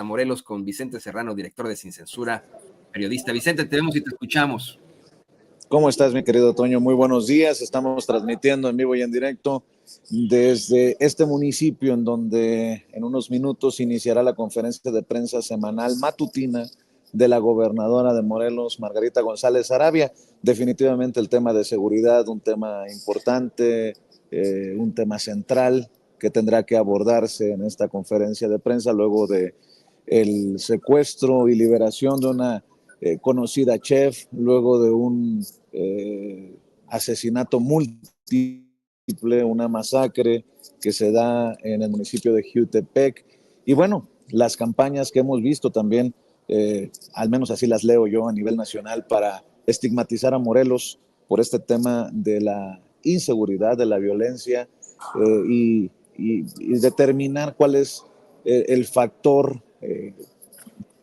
hasta Morelos con Vicente Serrano, director de Sin Censura, periodista. Vicente, te vemos y te escuchamos. ¿Cómo estás, mi querido Toño? Muy buenos días. Estamos transmitiendo en vivo y en directo desde este municipio en donde en unos minutos iniciará la conferencia de prensa semanal matutina de la gobernadora de Morelos, Margarita González Arabia. Definitivamente el tema de seguridad, un tema importante, un tema central que tendrá que abordarse en esta conferencia de prensa luego de el secuestro y liberación de una conocida chef, luego de un asesinato múltiple, una masacre que se da en el municipio de Jiutepec. Y bueno, las campañas que hemos visto también, al menos así las leo yo a nivel nacional, para estigmatizar a Morelos por este tema de la inseguridad, de la violencia y determinar cuál es el factor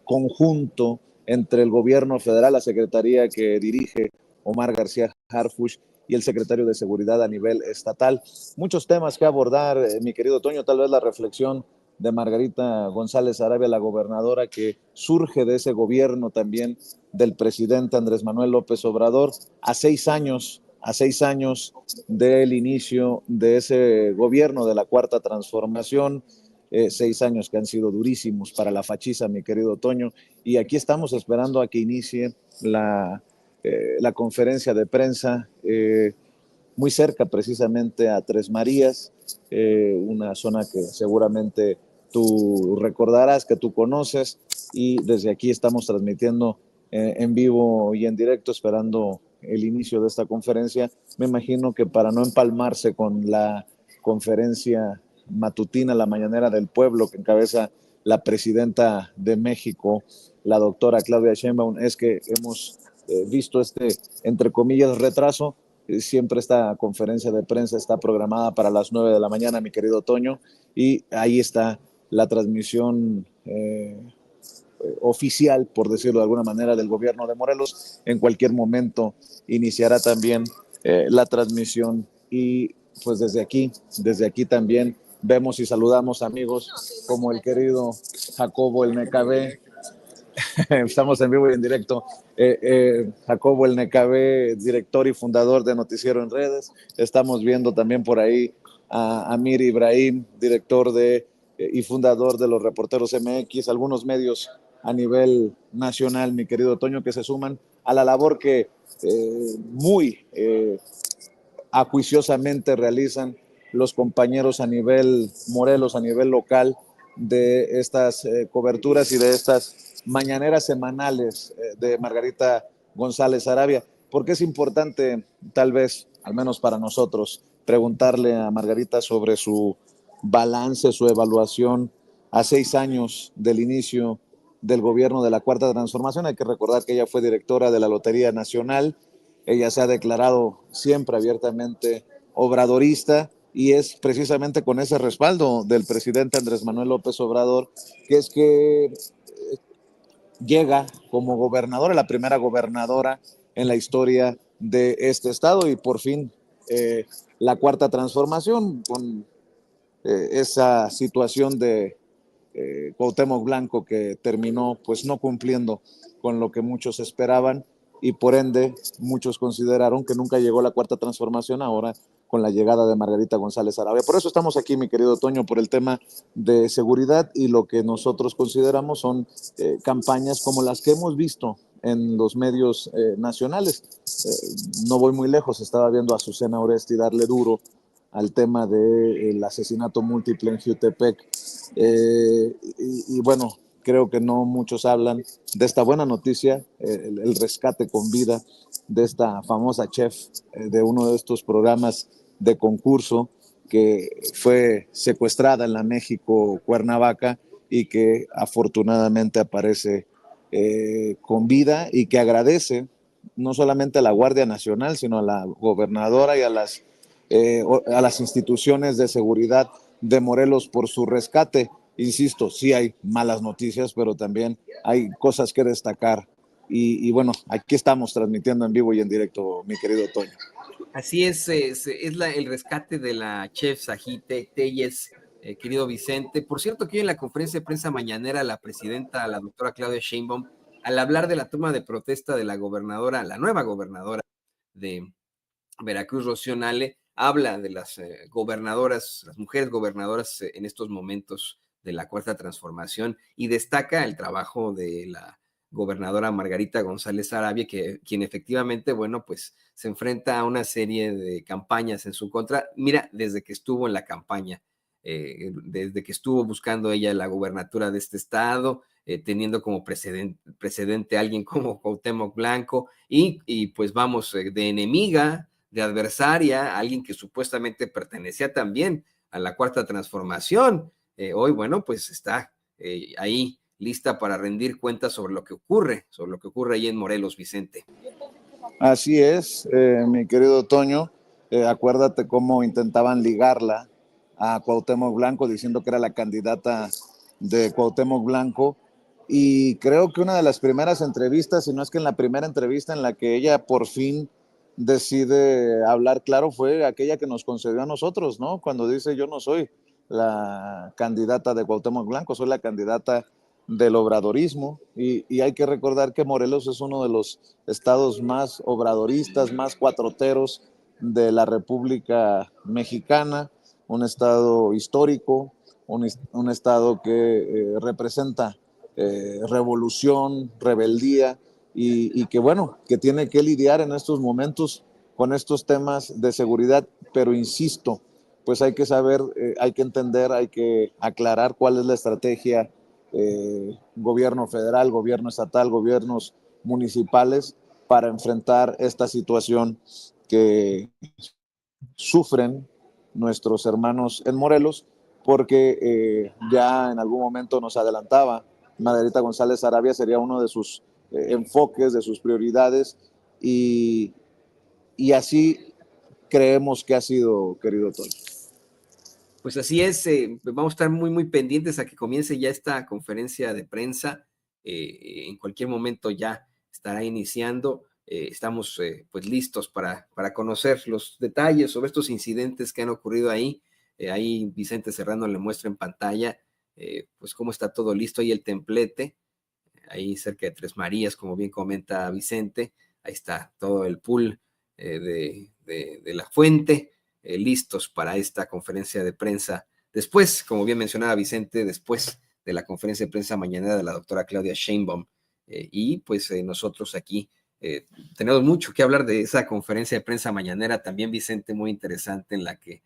conjunto entre el gobierno federal, la secretaría que dirige Omar García Harfuch y el secretario de Seguridad a nivel estatal. Muchos temas que abordar, mi querido Toño, tal vez la reflexión de Margarita González Arabia, la gobernadora, que surge de ese gobierno también del presidente Andrés Manuel López Obrador, a 6 años del inicio de ese gobierno de la Cuarta Transformación. 6 años que han sido durísimos para la fachiza, mi querido Toño, y aquí estamos esperando a que inicie la conferencia de prensa, muy cerca precisamente a Tres Marías, una zona que seguramente tú recordarás, que tú conoces, y desde aquí estamos transmitiendo en vivo y en directo, esperando el inicio de esta conferencia. Me imagino que para no empalmarse con la conferencia matutina, la mañanera del pueblo, que encabeza la presidenta de México, la doctora Claudia Sheinbaum, es que hemos visto este, entre comillas, retraso. Siempre esta conferencia de prensa está programada para las 9 de la mañana, mi querido Toño, y ahí está la transmisión oficial, por decirlo de alguna manera, del gobierno de Morelos. En cualquier momento iniciará también la transmisión y pues desde aquí también vemos y saludamos amigos como el querido Jacobo El Necabé. Estamos en vivo y en directo. Jacobo El Necabé, director y fundador de Noticiero en Redes. Estamos viendo también por ahí a Amir Ibrahim, director y fundador de los Reporteros MX, algunos medios a nivel nacional, mi querido Toño, que se suman a la labor que muy acuiciosamente realizan los compañeros a nivel Morelos, a nivel local, de estas coberturas y de estas mañaneras semanales de Margarita González Arabia. Porque es importante, tal vez, al menos para nosotros, preguntarle a Margarita sobre su balance, su evaluación a 6 años del inicio del gobierno de la Cuarta Transformación. Hay que recordar que ella fue directora de la Lotería Nacional. Ella se ha declarado siempre abiertamente obradorista y es precisamente con ese respaldo del presidente Andrés Manuel López Obrador que es que llega como gobernadora, la primera gobernadora en la historia de este estado, y por fin la Cuarta Transformación con esa situación de Cuauhtémoc Blanco, que terminó pues no cumpliendo con lo que muchos esperaban, y por ende muchos consideraron que nunca llegó la Cuarta Transformación, ahora con la llegada de Margarita González Arabia. Por eso estamos aquí, mi querido Toño, por el tema de seguridad y lo que nosotros consideramos son campañas como las que hemos visto en los medios nacionales. No voy muy lejos, estaba viendo a Azucena Oresti darle duro al tema del asesinato múltiple en Jiutepec. Y bueno, creo que no muchos hablan de esta buena noticia, el rescate con vida de esta famosa chef de uno de estos programas de concurso que fue secuestrada en la México Cuernavaca y que afortunadamente aparece con vida, y que agradece no solamente a la Guardia Nacional, sino a la gobernadora y a las instituciones de seguridad de Morelos por su rescate. Insisto, sí hay malas noticias, pero también hay cosas que destacar. Y bueno, aquí estamos transmitiendo en vivo y en directo, mi querido Toño. Así es el rescate de la chef Sahí Tellez, querido Vicente. Por cierto, que hoy en la conferencia de prensa mañanera, la presidenta, la doctora Claudia Sheinbaum, al hablar de la toma de protesta de la gobernadora, la nueva gobernadora de Veracruz, Rocío Nale, habla de las gobernadoras, las mujeres gobernadoras en estos momentos de la Cuarta Transformación, y destaca el trabajo de la gobernadora Margarita González Arabia, quien efectivamente, bueno, pues se enfrenta a una serie de campañas en su contra. Mira, desde que estuvo en la campaña, desde que estuvo buscando ella la gubernatura de este estado, teniendo como precedente a alguien como Cuauhtémoc Blanco, y pues vamos, de enemiga, de adversaria, alguien que supuestamente pertenecía también a la Cuarta Transformación. Hoy, bueno, pues está ahí lista para rendir cuentas sobre lo que ocurre ahí en Morelos, Vicente. Así es, mi querido Toño. Acuérdate cómo intentaban ligarla a Cuauhtémoc Blanco, diciendo que era la candidata de Cuauhtémoc Blanco. Y creo que una de las primeras entrevistas, si no es que en la primera entrevista en la que ella por fin decide hablar claro, fue aquella que nos concedió a nosotros, ¿no? Cuando dice: yo no soy la candidata de Cuauhtémoc Blanco, soy la candidata del obradorismo. Y hay que recordar que Morelos es uno de los estados más obradoristas, más cuatroteros de la República Mexicana, un estado histórico, un estado que representa revolución, rebeldía, y que bueno, que tiene que lidiar en estos momentos con estos temas de seguridad, pero insisto, pues hay que saber, hay que entender, hay que aclarar cuál es la estrategia, gobierno federal, gobierno estatal, gobiernos municipales, para enfrentar esta situación que sufren nuestros hermanos en Morelos, porque ya en algún momento nos adelantaba Margarita González Arabia, sería uno de sus enfoques, de sus prioridades, y, y así creemos que ha sido, querido Toño. Pues así es, vamos a estar muy, muy pendientes a que comience ya esta conferencia de prensa. En cualquier momento ya estará iniciando. Estamos pues listos para conocer los detalles sobre estos incidentes que han ocurrido ahí. Ahí Vicente Serrano le muestra en pantalla pues cómo está todo listo. Ahí el templete, ahí cerca de Tres Marías, como bien comenta Vicente. Ahí está todo el pool de la fuente, listos para esta conferencia de prensa. Después, como bien mencionaba Vicente, después de la conferencia de prensa mañanera de la doctora Claudia Sheinbaum. Y pues nosotros aquí tenemos mucho que hablar de esa conferencia de prensa mañanera también, Vicente, muy interesante, en la que,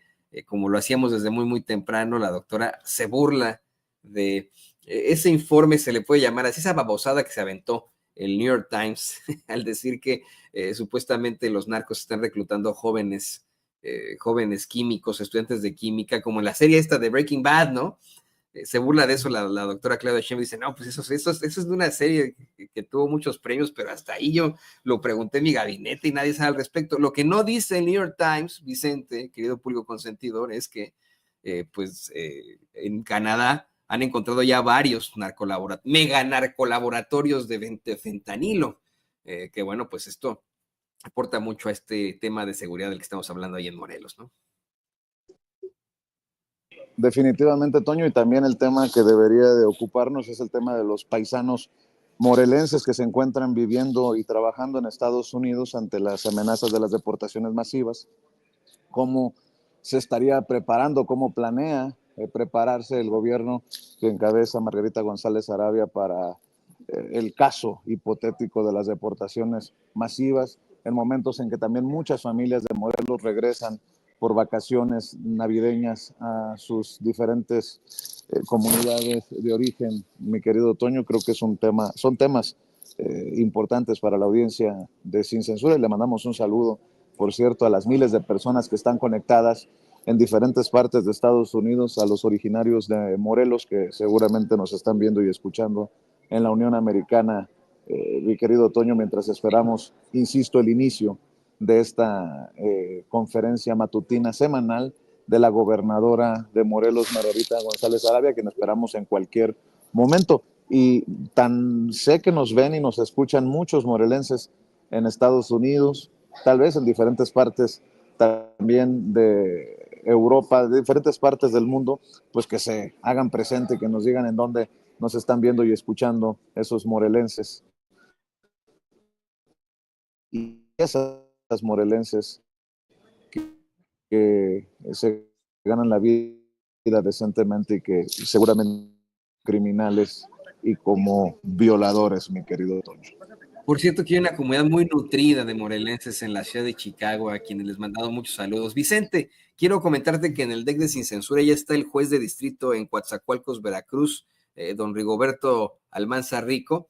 como lo hacíamos desde muy, muy temprano, la doctora se burla de ese informe, se le puede llamar así, esa babosada que se aventó el New York Times al decir que supuestamente los narcos están reclutando jóvenes químicos, estudiantes de química, como en la serie esta de Breaking Bad, ¿no? Se burla de eso la doctora Claudia Sheinbaum, dice: no, pues eso es de una serie que tuvo muchos premios, pero hasta ahí yo lo pregunté en mi gabinete y nadie sabe al respecto. Lo que no dice el New York Times, Vicente, querido público consentidor, es que en Canadá han encontrado ya varios mega narcolaboratorios de fentanilo, que bueno, pues esto aporta mucho a este tema de seguridad del que estamos hablando ahí en Morelos, ¿no? Definitivamente, Toño, y también el tema que debería de ocuparnos es el tema de los paisanos morelenses que se encuentran viviendo y trabajando en Estados Unidos ante las amenazas de las deportaciones masivas. ¿Cómo se estaría preparando, cómo planea prepararse el gobierno que encabeza Margarita González Arabia para el caso hipotético de las deportaciones masivas, en momentos en que también muchas familias de Morelos regresan por vacaciones navideñas a sus diferentes comunidades de origen? Mi querido Toño, creo que son temas importantes para la audiencia de Sin Censura, y le mandamos un saludo, por cierto, a las miles de personas que están conectadas en diferentes partes de Estados Unidos, a los originarios de Morelos que seguramente nos están viendo y escuchando en la Unión Americana, mi querido Toño, mientras esperamos, insisto, el inicio de esta conferencia matutina semanal de la gobernadora de Morelos, Margarita González Arabia, que nos esperamos en cualquier momento. Y tan sé que nos ven y nos escuchan muchos morelenses en Estados Unidos, tal vez en diferentes partes también Europa, de diferentes partes del mundo, pues que se hagan presente, que nos digan en dónde nos están viendo y escuchando esos morelenses y esas morelenses que se ganan la vida decentemente y que seguramente criminales y como violadores, mi querido Toño. Por cierto, que hay una comunidad muy nutrida de morelenses en la ciudad de Chicago, a quienes les mandado muchos saludos. Vicente, quiero comentarte que en el DEC de Sin Censura ya está el juez de distrito en Coatzacoalcos, Veracruz, don Rigoberto Almanza Rico,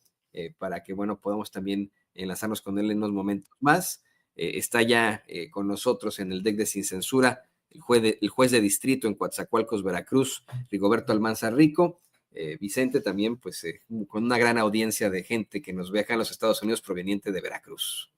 para que, bueno, podamos también enlazarnos con él en unos momentos más. Está ya con nosotros en el DEC de Sin Censura el juez de distrito en Coatzacoalcos, Veracruz, Rigoberto Almanza Rico. Vicente también, pues con una gran audiencia de gente que nos ve acá en los Estados Unidos proveniente de Veracruz.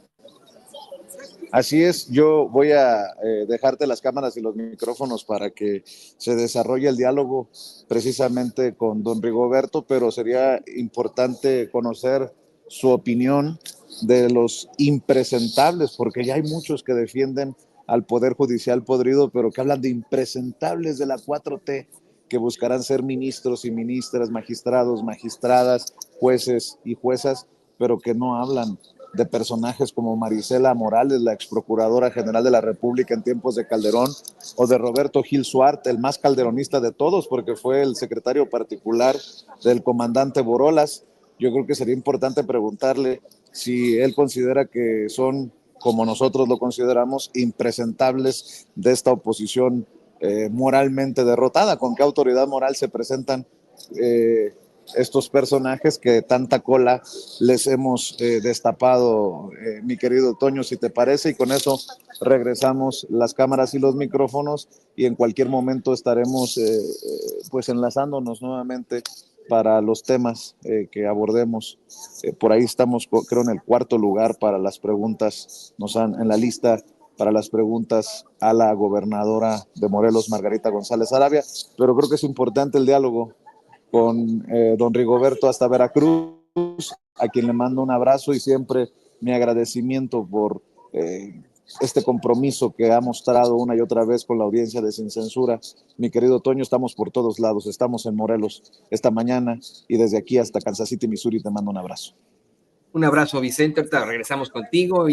Así es, yo voy a dejarte las cámaras y los micrófonos para que se desarrolle el diálogo precisamente con don Rigoberto, pero sería importante conocer su opinión de los impresentables, porque ya hay muchos que defienden al Poder Judicial podrido, pero que hablan de impresentables de la 4T, que buscarán ser ministros y ministras, magistrados, magistradas, jueces y juezas, pero que no hablan de personajes como Marisela Morales, la ex procuradora general de la República en tiempos de Calderón, o de Roberto Gil Suart, el más calderonista de todos, porque fue el secretario particular del comandante Borolas. Yo creo que sería importante preguntarle si él considera que son, como nosotros lo consideramos, impresentables de esta oposición moralmente derrotada. ¿Con qué autoridad moral se presentan estos personajes que tanta cola les hemos destapado, mi querido Toño, si te parece? Y con eso regresamos las cámaras y los micrófonos y en cualquier momento estaremos pues enlazándonos nuevamente para los temas que abordemos. Por ahí estamos, creo, en el cuarto lugar para las preguntas, nos han en la lista para las preguntas a la gobernadora de Morelos, Margarita González Arabia, pero creo que es importante el diálogo con don Rigoberto hasta Veracruz, a quien le mando un abrazo y siempre mi agradecimiento por este compromiso que ha mostrado una y otra vez con la audiencia de Sin Censura. Mi querido Toño, estamos por todos lados, estamos en Morelos esta mañana y desde aquí hasta Kansas City, Missouri, te mando un abrazo. Un abrazo, Vicente, ahorita regresamos contigo.